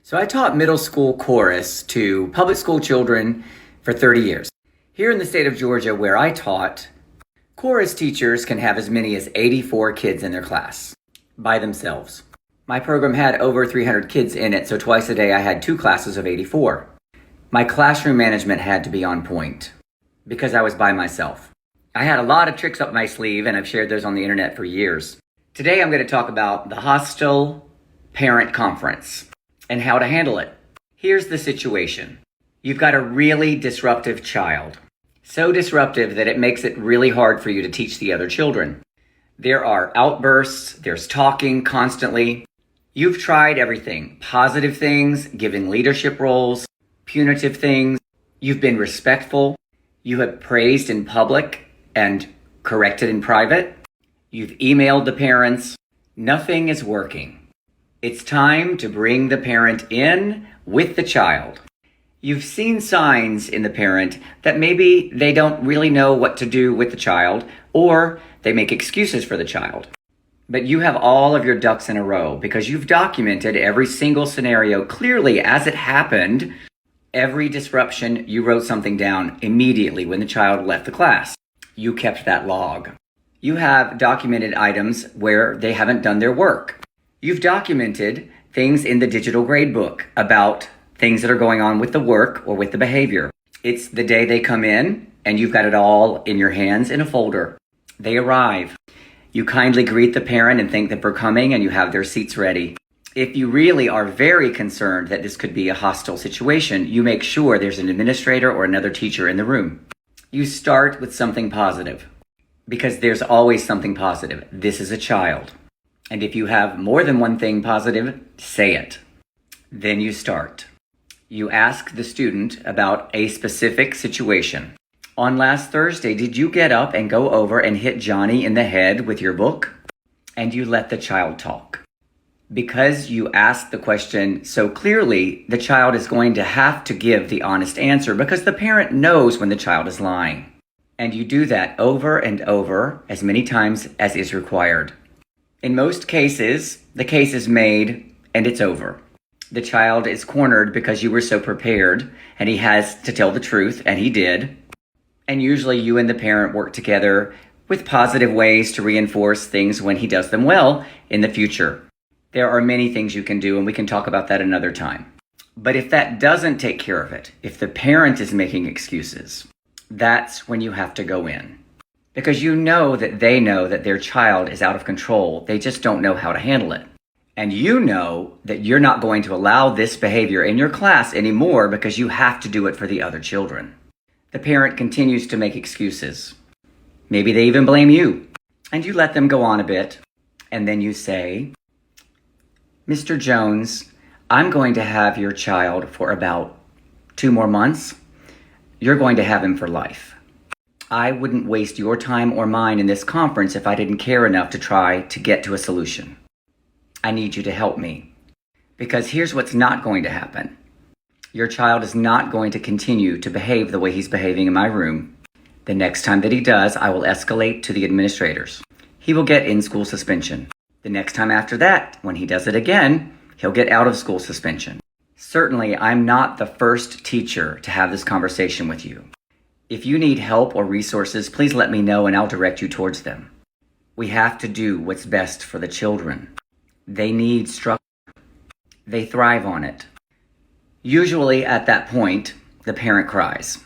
So I taught middle school chorus to public school children for 30 years. Here in the state of Georgia where I taught, chorus teachers can have as many as 84 kids in their class by themselves. My program had over 300 kids in it, so twice a day I had 2 classes of 84. My classroom management had to be on point because I was by myself. I had a lot of tricks up my sleeve, and I've shared those on the internet for years. Today I'm going to talk about the hostile parent conference and how to handle it. Here's the situation. You've got a really disruptive child. So disruptive that it makes it really hard for you to teach the other children. There are outbursts, there's talking constantly. You've tried everything. Positive things, giving leadership roles, punitive things. You've been respectful. You have praised in public and corrected in private. You've emailed the parents. Nothing is working. It's time to bring the parent in with the child. You've seen signs in the parent that maybe they don't really know what to do with the child, or they make excuses for the child. But you have all of your ducks in a row because you've documented every single scenario clearly as it happened. Every disruption, you wrote something down immediately when the child left the class. You kept that log. You have documented items where they haven't done their work. You've documented things in the digital grade book about things that are going on with the work or with the behavior. It's the day they come in and you've got it all in your hands in a folder. They arrive. You kindly greet the parent and thank them for coming, and you have their seats ready. If you really are very concerned that this could be a hostile situation, you make sure there's an administrator or another teacher in the room. You start with something positive because there's always something positive. This is a child. And if you have more than one thing positive, say it. Then you start. You ask the student about a specific situation. On last Thursday, did you get up and go over and hit Johnny in the head with your book? And you let the child talk. Because you asked the question so clearly, the child is going to have to give the honest answer because the parent knows when the child is lying. And you do that over and over as many times as is required. In most cases, the case is made and it's over. The child is cornered because you were so prepared and he has to tell the truth, and he did. And usually you and the parent work together with positive ways to reinforce things when he does them well in the future. There are many things you can do, and we can talk about that another time. But if that doesn't take care of it, if the parent is making excuses, that's when you have to go in. Because you know that they know that their child is out of control. They just don't know how to handle it. And you know that you're not going to allow this behavior in your class anymore because you have to do it for the other children. The parent continues to make excuses. Maybe they even blame you. And you let them go on a bit. And then you say, Mr. Jones, I'm going to have your child for about 2 more months. You're going to have him for life. I wouldn't waste your time or mine in this conference if I didn't care enough to try to get to a solution. I need you to help me. Because here's what's not going to happen. Your child is not going to continue to behave the way he's behaving in my room. The next time that he does, I will escalate to the administrators. He will get in-school suspension. The next time after that, when he does it again, he'll get out-of-school suspension. Certainly, I'm not the first teacher to have this conversation with you. If you need help or resources, please let me know and I'll direct you towards them. We have to do what's best for the children. They need structure. They thrive on it. Usually at that point, the parent cries.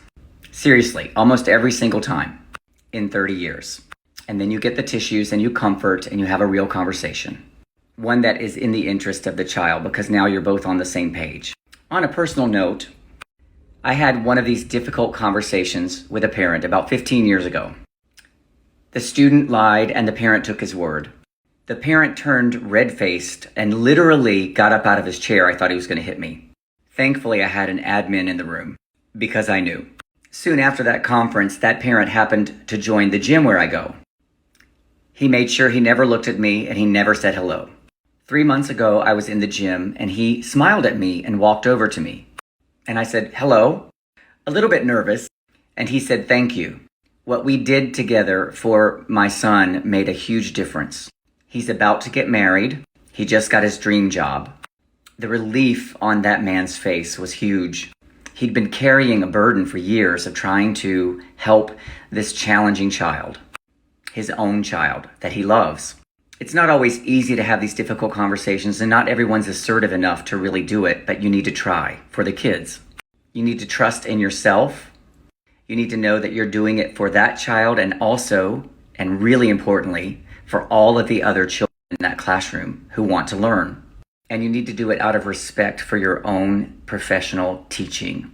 Seriously, almost every single time in 30 years. And then you get the tissues and you comfort and you have a real conversation. One that is in the interest of the child because now you're both on the same page. On a personal note, I had one of these difficult conversations with a parent about 15 years ago. The student lied and the parent took his word. The parent turned red-faced and literally got up out of his chair. I thought he was going to hit me. Thankfully, I had an admin in the room because I knew. Soon after that conference, that parent happened to join the gym where I go. He made sure he never looked at me and he never said hello. 3 months ago, I was in the gym and he smiled at me and walked over to me. And I said, hello, a little bit nervous. And he said, thank you. What we did together for my son made a huge difference. He's about to get married. He just got his dream job. The relief on that man's face was huge. He'd been carrying a burden for years of trying to help this challenging child, his own child that he loves. It's not always easy to have these difficult conversations, and not everyone's assertive enough to really do it, but you need to try for the kids. You need to trust in yourself. You need to know that you're doing it for that child, and also, and really importantly, for all of the other children in that classroom who want to learn. And you need to do it out of respect for your own professional teaching.